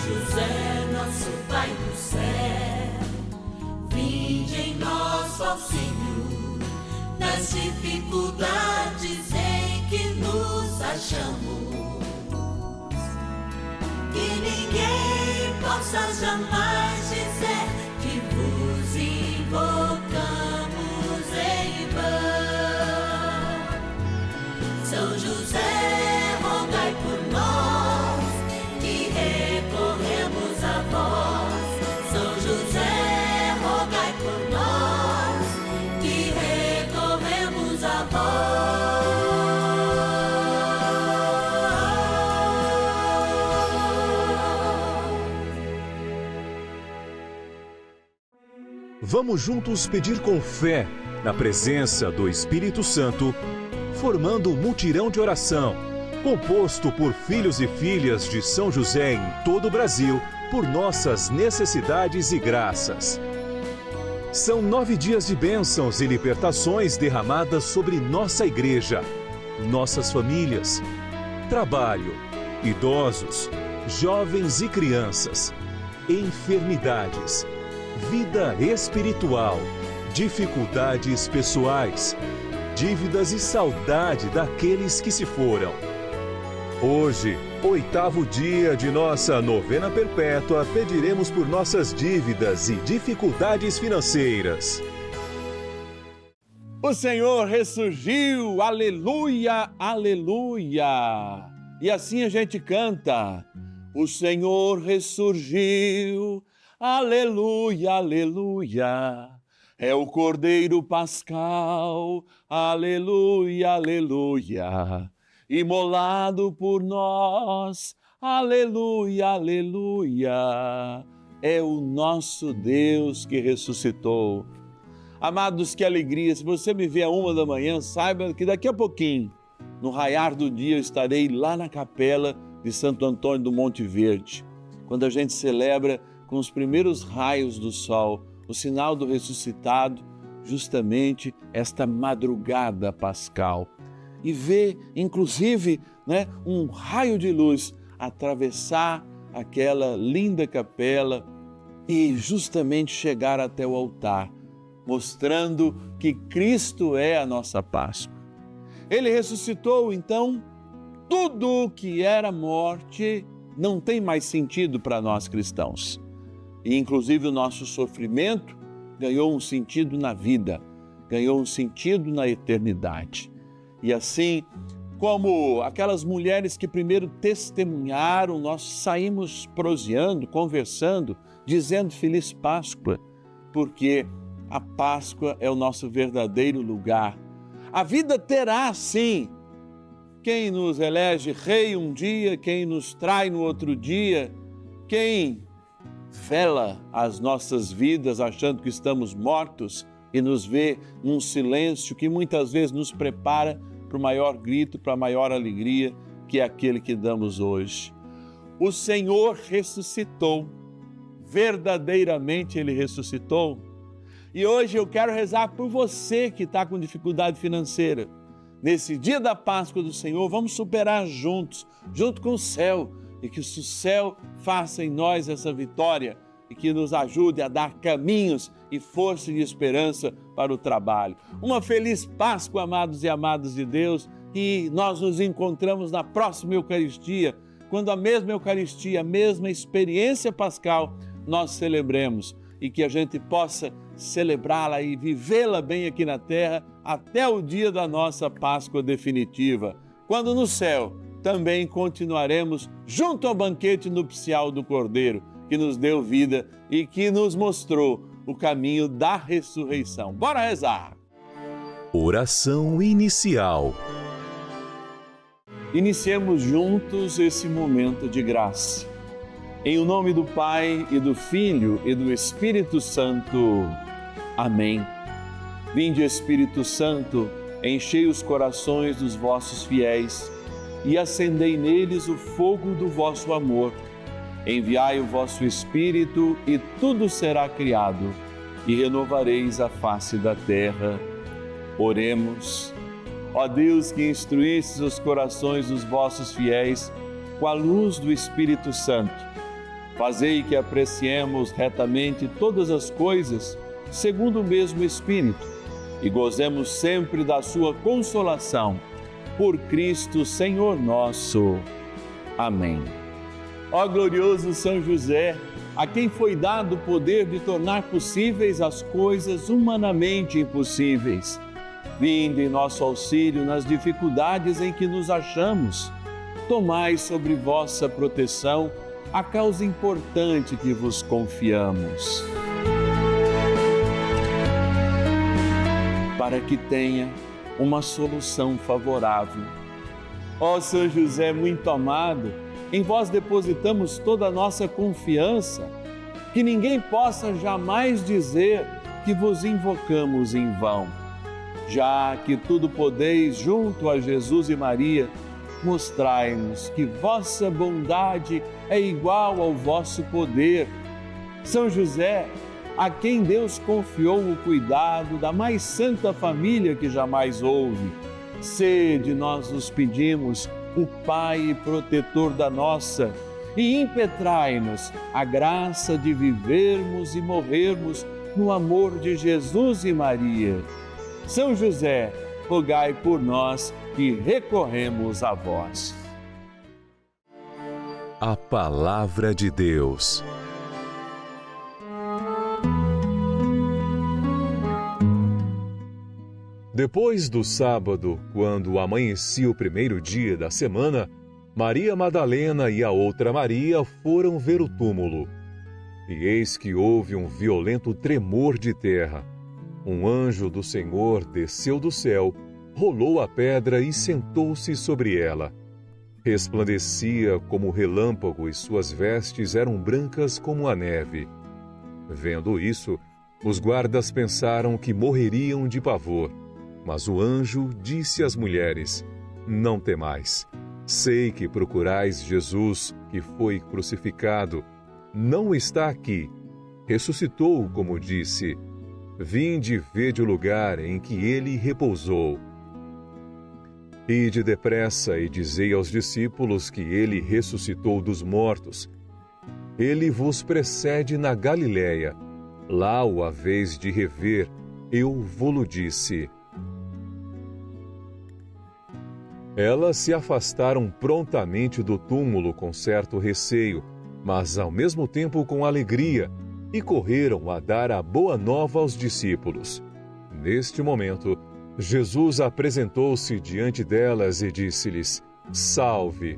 José, nosso Pai do céu, vinde em nós, ó Senhor, nas dificuldades em que nos achamos, que ninguém possa jamais dizer que vos invocamos em vão. São José, rogai por nós, que recorremos a vós. São José, rogai por nós, que recorremos a vós. Vamos juntos pedir com fé, na presença do Espírito Santo, formando um mutirão de oração, composto por filhos e filhas de São José em todo o Brasil, por nossas necessidades e graças. São 9 dias de bênçãos e libertações derramadas sobre nossa igreja, nossas famílias, trabalho, idosos, jovens e crianças, enfermidades, vida espiritual, dificuldades pessoais, dívidas e saudade daqueles que se foram. Hoje, 8º dia de nossa novena perpétua, pediremos por nossas dívidas e dificuldades financeiras. O Senhor ressurgiu, aleluia, aleluia. E assim a gente canta: o Senhor ressurgiu, aleluia, aleluia. É o Cordeiro Pascal, aleluia, aleluia. Imolado por nós, aleluia, aleluia. É o nosso Deus que ressuscitou. Amados, que alegria! Se você me vê à 1 da manhã, saiba que daqui a pouquinho, no raiar do dia, eu estarei lá na capela de Santo Antônio do Monte Verde, quando a gente celebra com os primeiros raios do sol o sinal do ressuscitado, justamente esta madrugada pascal. E vê, inclusive, um raio de luz atravessar aquela linda capela e justamente chegar até o altar, mostrando que Cristo é a nossa Páscoa. Ele ressuscitou, então, tudo que era morte não tem mais sentido para nós cristãos. E, inclusive, o nosso sofrimento ganhou um sentido na vida, ganhou um sentido na eternidade. E assim, como aquelas mulheres que primeiro testemunharam, nós saímos proseando, conversando, dizendo Feliz Páscoa, porque a Páscoa é o nosso verdadeiro lugar. A vida terá, sim, quem nos elege rei um dia, quem nos trai no outro dia, quem vela as nossas vidas achando que estamos mortos e nos vê num silêncio que muitas vezes nos prepara para o maior grito, para a maior alegria, que é aquele que damos hoje. O Senhor ressuscitou, verdadeiramente Ele ressuscitou. E hoje eu quero rezar por você que está com dificuldade financeira. Nesse dia da Páscoa do Senhor, vamos superar juntos, junto com o céu, e que o céu faça em nós essa vitória e que nos ajude a dar caminhos e força e esperança para o trabalho. Uma feliz Páscoa, amados e amadas de Deus, e nós nos encontramos na próxima Eucaristia, quando a mesma Eucaristia, a mesma experiência pascal, nós celebremos e que a gente possa celebrá-la e vivê-la bem aqui na terra até o dia da nossa Páscoa definitiva, quando no céu também continuaremos junto ao banquete nupcial do Cordeiro, que nos deu vida e que nos mostrou o caminho da ressurreição. Bora rezar! Oração inicial. Iniciemos juntos esse momento de graça. Em o nome do Pai e do Filho e do Espírito Santo. Amém. Vinde, Espírito Santo, enchei os corações dos vossos fiéis e acendei neles o fogo do vosso amor. Enviai o vosso Espírito e tudo será criado e renovareis a face da terra. Oremos. Ó Deus, que instruístes os corações dos vossos fiéis com a luz do Espírito Santo, Fazei que apreciemos retamente todas as coisas, segundo o mesmo Espírito, e gozemos sempre da sua consolação. Por Cristo, Senhor nosso. Amém. Ó glorioso São José, a quem foi dado o poder de tornar possíveis as coisas humanamente impossíveis, vinde em nosso auxílio nas dificuldades em que nos achamos. Tomai sobre vossa proteção a causa importante que vos confiamos. Para que tenha uma solução favorável. Ó São José muito amado, em vós depositamos toda a nossa confiança, que ninguém possa jamais dizer que vos invocamos em vão. Já que tudo podeis junto a Jesus e Maria, mostrai-nos que vossa bondade é igual ao vosso poder. São José, a quem Deus confiou o cuidado da mais santa família que jamais houve, sede, nós os pedimos, o Pai e protetor da nossa, e impetrai-nos a graça de vivermos e morrermos no amor de Jesus e Maria. São José, rogai por nós que recorremos a vós. A Palavra de Deus. Depois do sábado, quando amanhecia o primeiro dia da semana, Maria Madalena e a outra Maria foram ver o túmulo. E eis que houve um violento tremor de terra. Um anjo do Senhor desceu do céu, rolou a pedra e sentou-se sobre ela. Resplandecia como relâmpago e suas vestes eram brancas como a neve. Vendo isso, os guardas pensaram que morreriam de pavor. Mas o anjo disse às mulheres: não temais. Sei que procurais Jesus, que foi crucificado. Não está aqui. Ressuscitou, como disse. Vinde e vede o lugar em que ele repousou. Ide depressa e dizei aos discípulos que ele ressuscitou dos mortos. Ele vos precede na Galiléia. Lá o haveis de rever, eu vo-lo disse. Elas se afastaram prontamente do túmulo com certo receio, mas ao mesmo tempo com alegria, e correram a dar a boa nova aos discípulos. Neste momento, Jesus apresentou-se diante delas e disse-lhes: salve!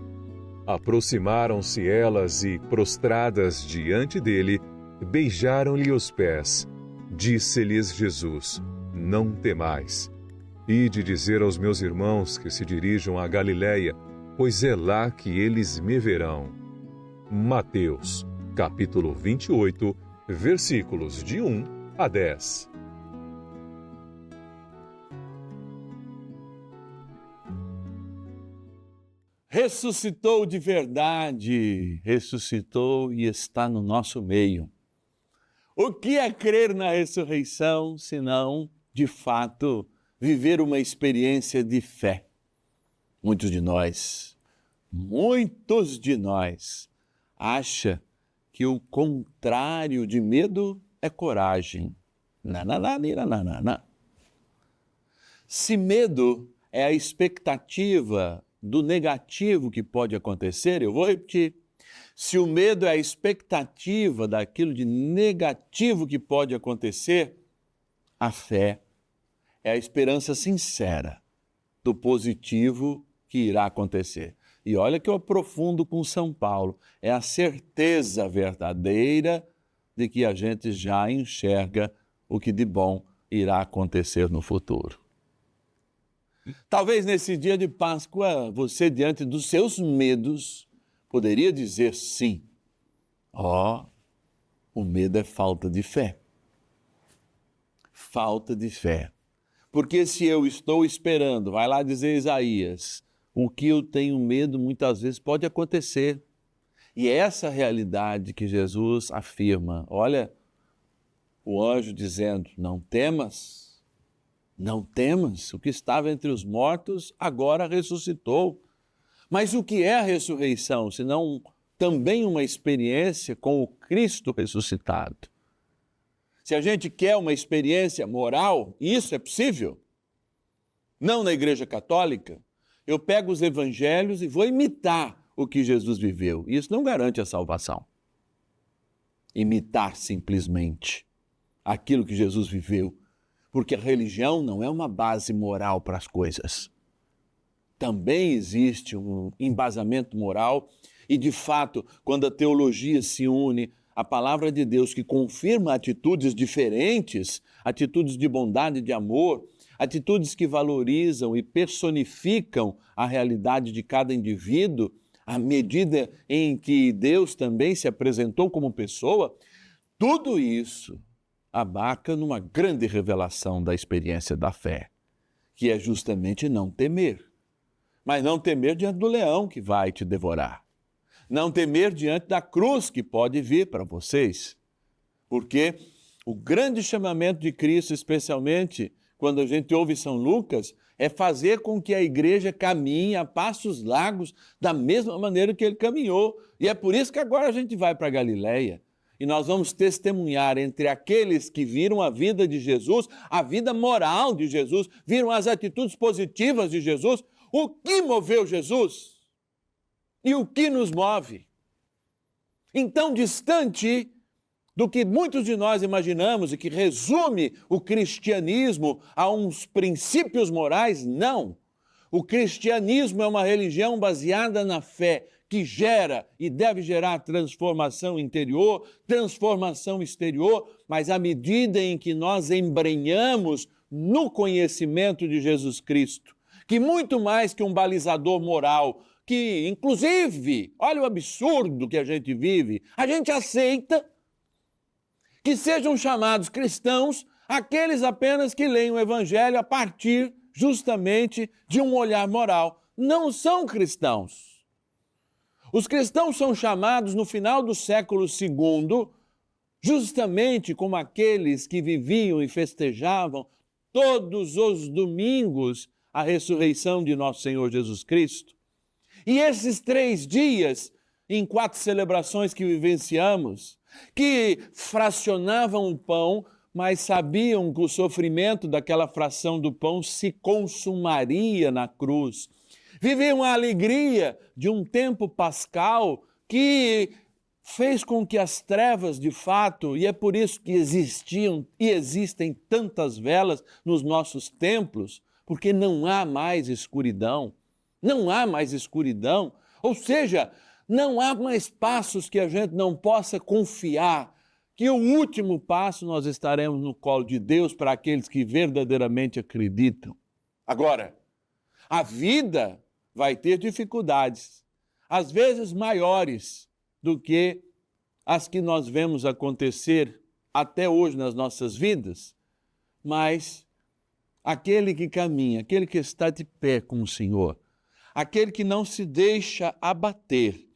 Aproximaram-se elas e, prostradas diante dele, beijaram-lhe os pés. Disse-lhes Jesus: não temais. Ide dizer aos meus irmãos que se dirijam a Galiléia, pois é lá que eles me verão. Mateus, capítulo 28, versículos de 1 a 10. Ressuscitou de verdade, ressuscitou e está no nosso meio. O que é crer na ressurreição, senão, de fato, viver uma experiência de fé? Muitos de nós acham que o contrário de medo é coragem. Não. Se medo é a expectativa do negativo que pode acontecer, eu vou repetir. Se o medo é a expectativa daquilo de negativo que pode acontecer, a fé é a esperança sincera do positivo que irá acontecer. E olha que eu aprofundo com São Paulo, é a certeza verdadeira de que a gente já enxerga o que de bom irá acontecer no futuro. Talvez nesse dia de Páscoa, você, diante dos seus medos, poderia dizer sim. O medo é falta de fé. Falta de fé. Porque se eu estou esperando, vai lá dizer Isaías, o que eu tenho medo muitas vezes pode acontecer. E é essa realidade que Jesus afirma. Olha, o anjo dizendo, não temas, o que estava entre os mortos agora ressuscitou. Mas o que é a ressurreição, senão também uma experiência com o Cristo ressuscitado. Se a gente quer uma experiência moral, isso é possível. Não na Igreja Católica, eu pego os evangelhos e vou imitar o que Jesus viveu. Isso não garante a salvação. Imitar simplesmente aquilo que Jesus viveu, porque a religião não é uma base moral para as coisas. Também existe um embasamento moral e, de fato, quando a teologia se une à palavra de Deus, que confirma atitudes diferentes, atitudes de bondade e de amor, atitudes que valorizam e personificam a realidade de cada indivíduo, à medida em que Deus também se apresentou como pessoa, tudo isso abarca numa grande revelação da experiência da fé, que é justamente não temer. Mas não temer diante do leão que vai te devorar. Não temer diante da cruz que pode vir para vocês. Porque o grande chamamento de Cristo, especialmente quando a gente ouve São Lucas, é fazer com que a igreja caminhe a passos largos da mesma maneira que ele caminhou. E é por isso que agora a gente vai para a Galileia. E nós vamos testemunhar entre aqueles que viram a vida de Jesus, a vida moral de Jesus, viram as atitudes positivas de Jesus, o que moveu Jesus e o que nos move. Então, distante do que muitos de nós imaginamos e que resume o cristianismo a uns princípios morais, não. O cristianismo é uma religião baseada na fé, que gera e deve gerar transformação interior, transformação exterior, mas à medida em que nós embrenhamos no conhecimento de Jesus Cristo, que muito mais que um balizador moral, que inclusive, olha o absurdo que a gente vive, a gente aceita que sejam chamados cristãos aqueles apenas que leem o Evangelho a partir justamente de um olhar moral. Não são cristãos. Os cristãos são chamados no final do século II, justamente como aqueles que viviam e festejavam todos os domingos a ressurreição de nosso Senhor Jesus Cristo. E esses 3 dias, em 4 celebrações que vivenciamos, que fracionavam o pão, mas sabiam que o sofrimento daquela fração do pão se consumaria na cruz. Viviam a alegria de um tempo pascal que fez com que as trevas, de fato, e é por isso que existiam e existem tantas velas nos nossos templos, porque não há mais escuridão. Não há mais escuridão. Ou seja, não há mais passos que a gente não possa confiar que o último passo nós estaremos no colo de Deus para aqueles que verdadeiramente acreditam. Agora, a vida vai ter dificuldades, às vezes maiores do que as que nós vemos acontecer até hoje nas nossas vidas, mas aquele que caminha, aquele que está de pé com o Senhor, aquele que não se deixa abater,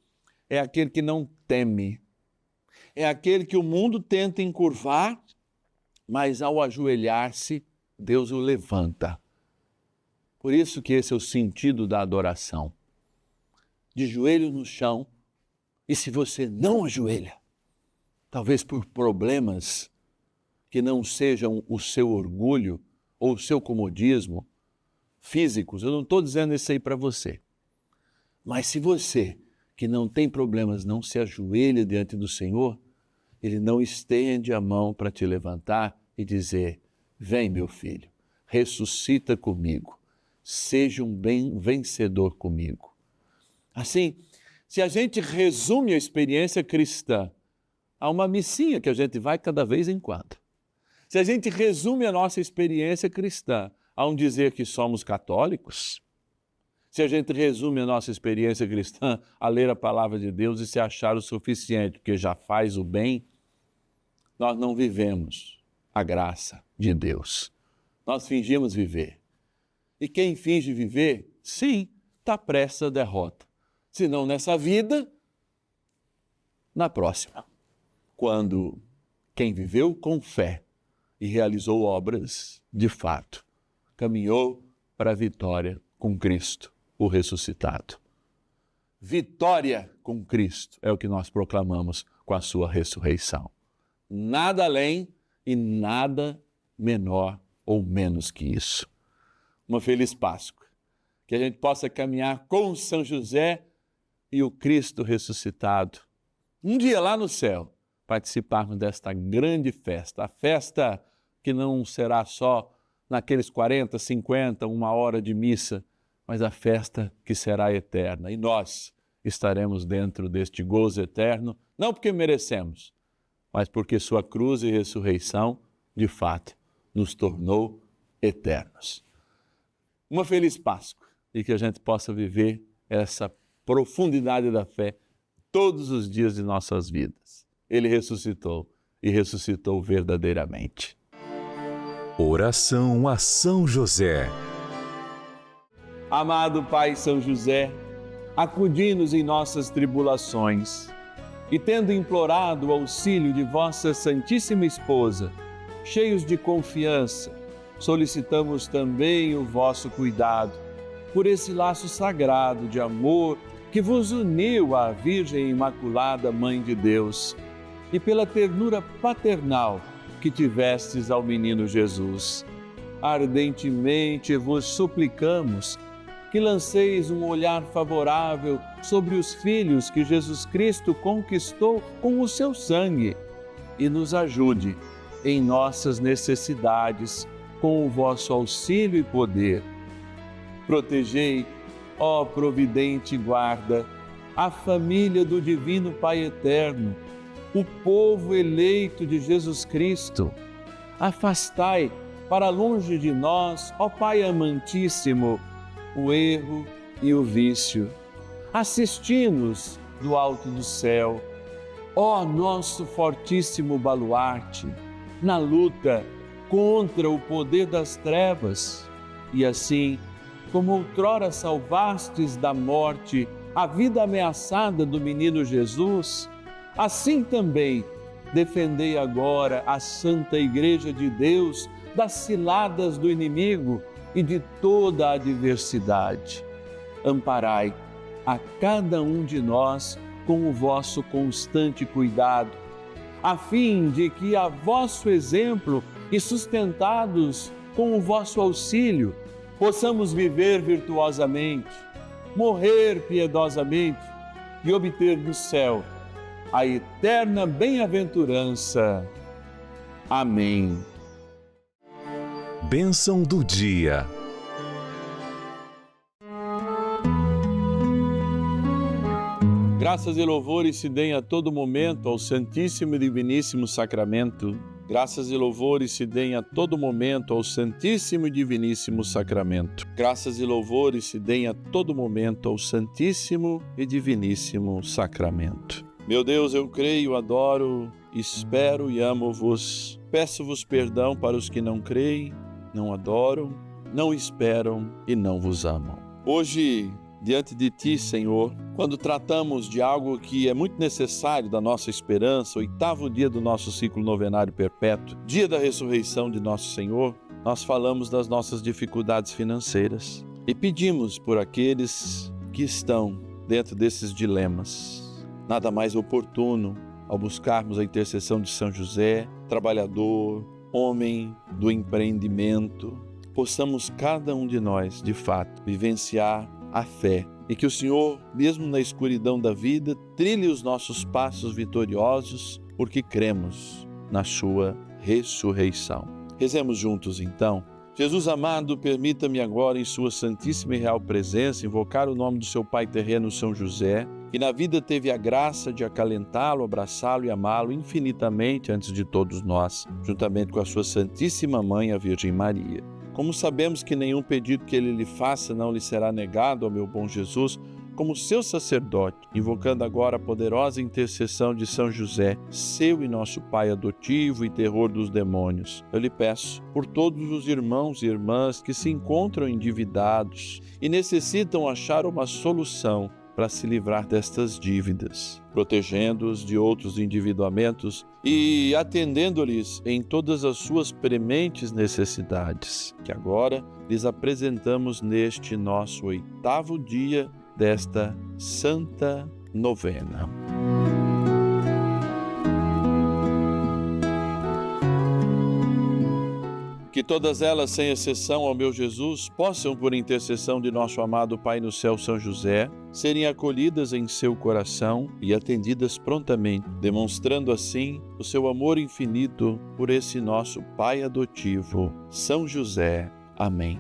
é aquele que não teme, é aquele que o mundo tenta encurvar, mas ao ajoelhar-se, Deus o levanta. Por isso que esse é o sentido da adoração. De joelhos no chão, e se você não ajoelha, talvez por problemas que não sejam o seu orgulho ou o seu comodismo físicos, eu não estou dizendo isso aí para você. Mas se você, que não tem problemas, não se ajoelha diante do Senhor, Ele não estende a mão para te levantar e dizer: vem, meu filho, ressuscita comigo. Seja um bem vencedor comigo. Assim, se a gente resume a experiência cristã a uma missinha que a gente vai cada vez em quando, se a gente resume a nossa experiência cristã a um dizer que somos católicos, se a gente resume a nossa experiência cristã a ler a palavra de Deus e se achar o suficiente, porque já faz o bem, nós não vivemos a graça de Deus. Nós fingimos viver. E quem finge viver, sim, está prestes à derrota. Se não nessa vida, na próxima. Quando quem viveu com fé e realizou obras, de fato, caminhou para a vitória com Cristo, o ressuscitado. vitória com Cristo. É o que nós proclamamos com a sua ressurreição. Nada além e nada menor ou menos que isso. Uma feliz Páscoa. Que a gente possa caminhar com São José e o Cristo ressuscitado. Um dia lá no céu, participarmos desta grande festa. A festa que não será só naqueles 40, 50, uma hora de missa, mas a festa que será eterna. E nós estaremos dentro deste gozo eterno, não porque merecemos, mas porque sua cruz e ressurreição, de fato, nos tornou eternos. Uma feliz Páscoa e que a gente possa viver essa profundidade da fé todos os dias de nossas vidas. Ele ressuscitou e ressuscitou verdadeiramente. Oração a São José. Amado Pai São José, acudi-nos em nossas tribulações e, tendo implorado o auxílio de vossa Santíssima Esposa, cheios de confiança, solicitamos também o vosso cuidado por esse laço sagrado de amor que vos uniu à Virgem Imaculada, Mãe de Deus, e pela ternura paternal que tivestes ao menino Jesus. Ardentemente vos suplicamos que lanceis um olhar favorável sobre os filhos que Jesus Cristo conquistou com o seu sangue e nos ajude em nossas necessidades com o vosso auxílio e poder. Protegei, ó providente guarda, a família do Divino Pai Eterno, o povo eleito de Jesus Cristo. Afastai para longe de nós, ó Pai amantíssimo, o erro e o vício. Assisti-nos do alto do céu, ó nosso fortíssimo baluarte, na luta contra o poder das trevas, e assim, como outrora salvastes da morte a vida ameaçada do menino Jesus, assim também defendei agora a Santa Igreja de Deus das ciladas do inimigo e de toda a adversidade. Amparai a cada um de nós com o vosso constante cuidado, a fim de que, a vosso exemplo e sustentados com o vosso auxílio, possamos viver virtuosamente, morrer piedosamente e obter do céu a eterna bem-aventurança. Amém. Bênção do dia. Graças e louvores se deem a todo momento ao Santíssimo e Diviníssimo Sacramento. Graças e louvores se deem a todo momento ao Santíssimo e Diviníssimo Sacramento. Graças e louvores se deem a todo momento ao Santíssimo e Diviníssimo Sacramento. Meu Deus, eu creio, adoro, espero e amo-vos. Peço-vos perdão para os que não creem, não adoram, não esperam e não vos amam. Hoje, diante de Ti, Senhor, quando tratamos de algo que é muito necessário da nossa esperança, 8º dia do nosso ciclo novenário perpétuo, dia da ressurreição de nosso Senhor, nós falamos das nossas dificuldades financeiras e pedimos por aqueles que estão dentro desses dilemas. Nada mais oportuno ao buscarmos a intercessão de São José, trabalhador, homem do empreendimento, possamos cada um de nós, de fato, vivenciar a fé e que o Senhor, mesmo na escuridão da vida, trilhe os nossos passos vitoriosos, porque cremos na sua ressurreição. Rezemos juntos, então. Jesus amado, permita-me agora, em sua santíssima e real presença, invocar o nome do seu Pai terreno, São José, que na vida teve a graça de acalentá-lo, abraçá-lo e amá-lo infinitamente antes de todos nós, juntamente com a sua Santíssima Mãe, a Virgem Maria. Como sabemos que nenhum pedido que ele lhe faça não lhe será negado, ó meu bom Jesus, como seu sacerdote, invocando agora a poderosa intercessão de São José, seu e nosso Pai adotivo e terror dos demônios, eu lhe peço por todos os irmãos e irmãs que se encontram endividados e necessitam achar uma solução para se livrar destas dívidas, protegendo-os de outros endividamentos e atendendo-lhes em todas as suas prementes necessidades, que agora lhes apresentamos neste nosso 8º dia desta Santa Novena. Que todas elas, sem exceção, ó meu Jesus, possam, por intercessão de nosso amado Pai no céu, São José, serem acolhidas em seu coração e atendidas prontamente, demonstrando assim o seu amor infinito por esse nosso Pai adotivo, São José. Amém.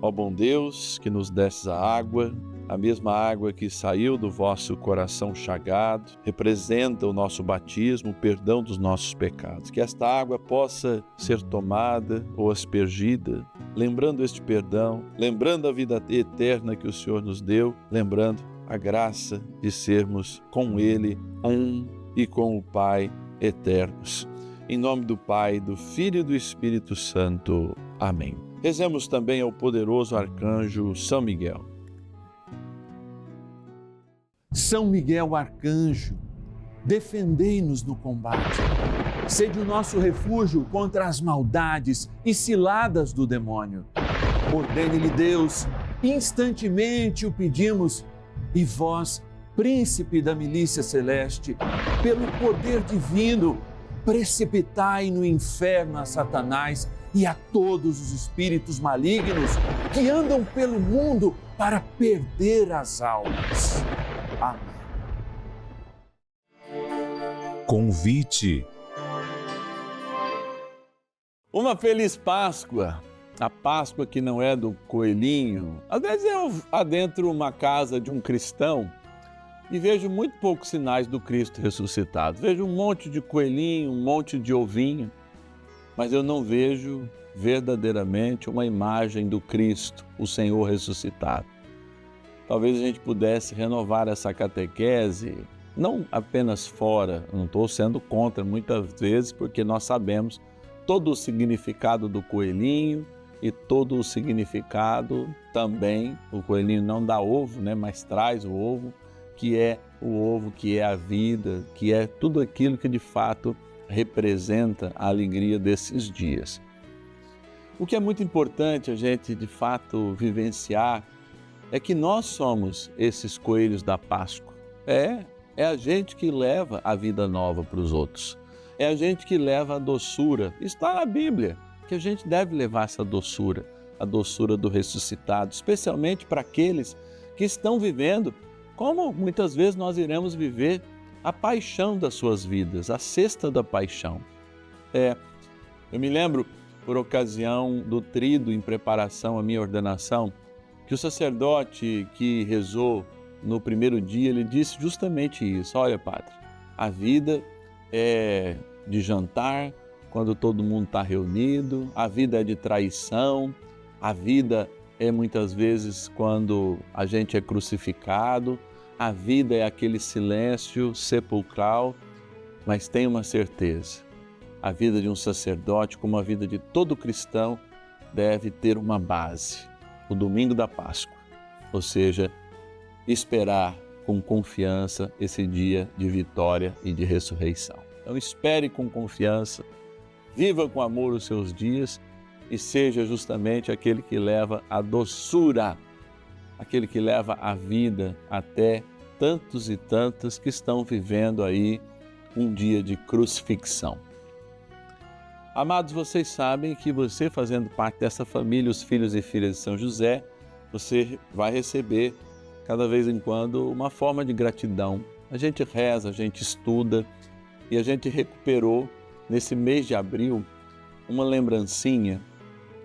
Ó bom Deus, que nos desses a água, a mesma água que saiu do vosso coração chagado, representa o nosso batismo, o perdão dos nossos pecados. Que esta água possa ser tomada ou aspergida, lembrando este perdão, lembrando a vida eterna que o Senhor nos deu, lembrando a graça de sermos com Ele um e com o Pai eternos. Em nome do Pai, do Filho e do Espírito Santo. Amém. Rezemos também ao poderoso arcanjo São Miguel. São Miguel Arcanjo, defendei-nos no combate. Sede o nosso refúgio contra as maldades e ciladas do demônio. Ordene-lhe Deus, instantemente o pedimos, e vós, príncipe da milícia celeste, pelo poder divino, precipitai no inferno a Satanás e a todos os espíritos malignos que andam pelo mundo para perder as almas. Amém. Convite. Uma feliz Páscoa. A Páscoa que não é do coelhinho. Às vezes eu adentro uma casa de um cristão e vejo muito poucos sinais do Cristo ressuscitado. Vejo um monte de coelhinho, um monte de ovinho, mas eu não vejo verdadeiramente uma imagem do Cristo, o Senhor ressuscitado. Talvez a gente pudesse renovar essa catequese, não apenas fora, não estou sendo contra muitas vezes, porque nós sabemos todo o significado do coelhinho e todo o significado também, o coelhinho não dá ovo, né, mas traz o ovo, que é a vida, que é tudo aquilo que de fato representa a alegria desses dias. O que é muito importante a gente de fato vivenciar é que nós somos esses coelhos da Páscoa. É a gente que leva a vida nova para os outros. É a gente que leva a doçura. Está na Bíblia que a gente deve levar essa doçura, a doçura do ressuscitado, especialmente para aqueles que estão vivendo, como muitas vezes nós iremos viver, a paixão das suas vidas, a sexta da paixão. Eu me lembro, por ocasião do tríduo em preparação à minha ordenação, que o sacerdote que rezou no primeiro dia, ele disse justamente isso. Olha, padre, a vida é de jantar quando todo mundo está reunido, a vida é de traição, a vida é muitas vezes quando a gente é crucificado, a vida é aquele silêncio sepulcral, mas tem uma certeza, a vida de um sacerdote, como a vida de todo cristão, deve ter uma base. O domingo da Páscoa, ou seja, esperar com confiança esse dia de vitória e de ressurreição. Então espere com confiança, viva com amor os seus dias e seja justamente aquele que leva a doçura, aquele que leva a vida até tantos e tantas que estão vivendo aí um dia de crucifixão. Amados, vocês sabem que você, fazendo parte dessa família, os filhos e filhas de São José, você vai receber, cada vez em quando, uma forma de gratidão. A gente reza, a gente estuda e a gente recuperou, nesse mês de abril, uma lembrancinha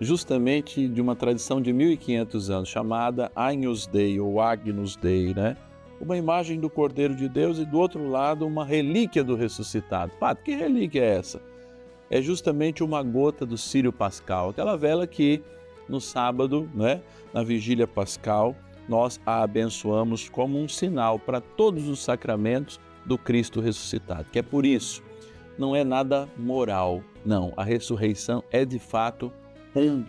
justamente de uma tradição de 1500 anos, chamada Agnus Dei, ou Agnus Dei, né? Uma imagem do Cordeiro de Deus e, do outro lado, uma relíquia do ressuscitado. Padre, que relíquia é essa? É justamente uma gota do Círio Pascal, aquela vela que no sábado, né, na vigília pascal, nós a abençoamos como um sinal para todos os sacramentos do Cristo ressuscitado. Que é por isso, não é nada moral, não. A ressurreição é de fato um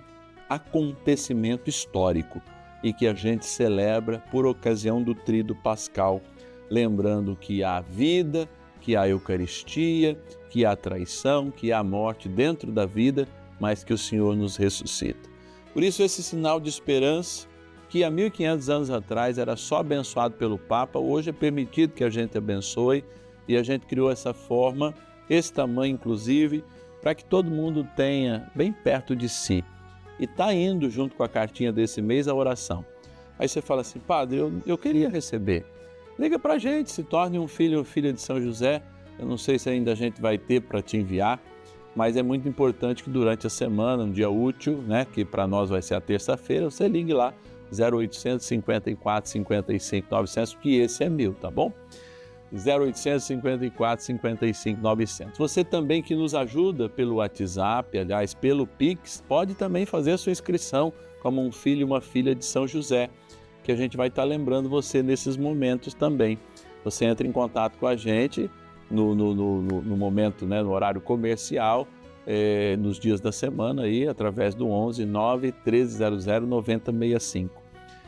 acontecimento histórico e que a gente celebra por ocasião do tríduo pascal, lembrando que há vida, que há Eucaristia, que há traição, que há morte dentro da vida, mas que o Senhor nos ressuscita. Por isso, esse sinal de esperança que há 1500 anos atrás era só abençoado pelo Papa, hoje é permitido que a gente abençoe e a gente criou essa forma, esse tamanho inclusive, para que todo mundo tenha bem perto de si. E está indo junto com a cartinha desse mês a oração. Aí você fala assim, padre, eu queria receber. Liga para a gente, se torne um filho ou filha de São José. Eu não sei se ainda a gente vai ter para te enviar, mas é muito importante que durante a semana, um dia útil, né, que para nós vai ser a terça-feira, você ligue lá, 0800 54 55 900, que esse é meu, tá bom? 0800 54 55 900. Você também que nos ajuda pelo WhatsApp, aliás, pelo Pix, pode também fazer a sua inscrição como um filho e uma filha de São José, que a gente vai estar lembrando você nesses momentos também. Você entra em contato com a gente no momento, né, no horário comercial, nos dias da semana, aí, através do 11 9 1300 9065,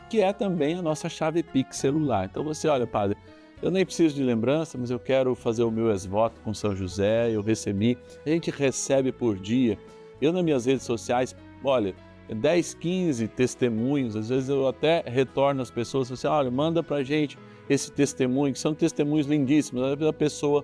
que é também a nossa chave Pix celular. Então você, olha, padre, eu nem preciso de lembrança, mas eu quero fazer o meu ex-voto com São José, eu recebi, a gente recebe por dia. Eu nas minhas redes sociais, olha, 10, 15 testemunhos, às vezes eu até retorno às pessoas, assim, olha, manda pra gente esse testemunho, que são testemunhos lindíssimos. A pessoa,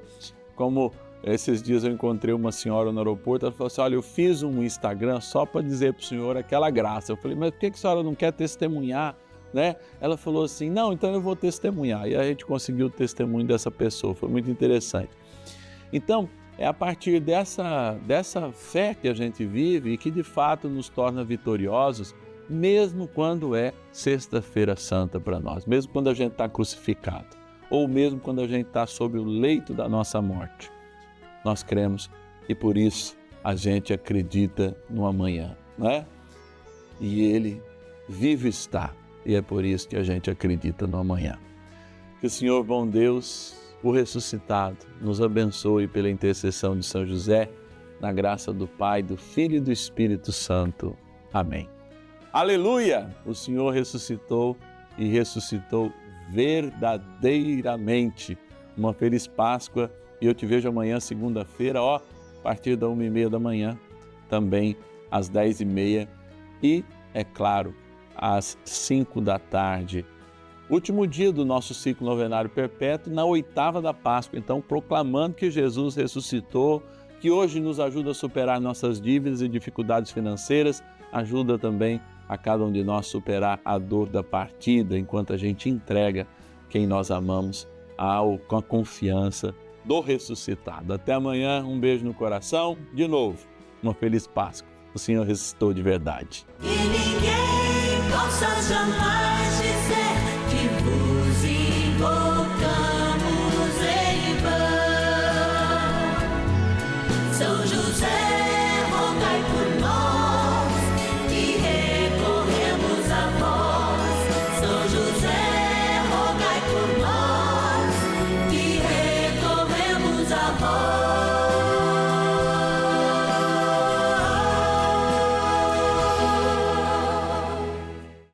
como esses dias eu encontrei uma senhora no aeroporto, ela falou assim, olha, eu fiz um Instagram só para dizer pro senhor aquela graça. Eu falei, mas por que a senhora não quer testemunhar, né? Ela falou assim, não, então eu vou testemunhar. E a gente conseguiu o testemunho dessa pessoa, foi muito interessante. Então, é a partir dessa fé que a gente vive e que de fato nos torna vitoriosos, mesmo quando é Sexta-feira Santa para nós, mesmo quando a gente está crucificado, ou mesmo quando a gente está sob o leito da nossa morte. Nós cremos e por isso a gente acredita no amanhã, né? E Ele vivo está, e é por isso que a gente acredita no amanhã. Que o Senhor, bom Deus, o ressuscitado, nos abençoe pela intercessão de São José, na graça do Pai, do Filho e do Espírito Santo. Amém. Aleluia! O Senhor ressuscitou e ressuscitou verdadeiramente. Uma feliz Páscoa e eu te vejo amanhã, segunda-feira, a partir da 1h30 da manhã, também às 10h30 e, é claro, às 5 da tarde. Último dia do nosso ciclo novenário perpétuo, na 8ª da Páscoa. Então, proclamando que Jesus ressuscitou, que hoje nos ajuda a superar nossas dívidas e dificuldades financeiras, ajuda também a cada um de nós superar a dor da partida, enquanto a gente entrega quem nós amamos com a confiança do ressuscitado. Até amanhã, um beijo no coração. De novo, uma feliz Páscoa. O Senhor ressuscitou de verdade. E ninguém possa jamais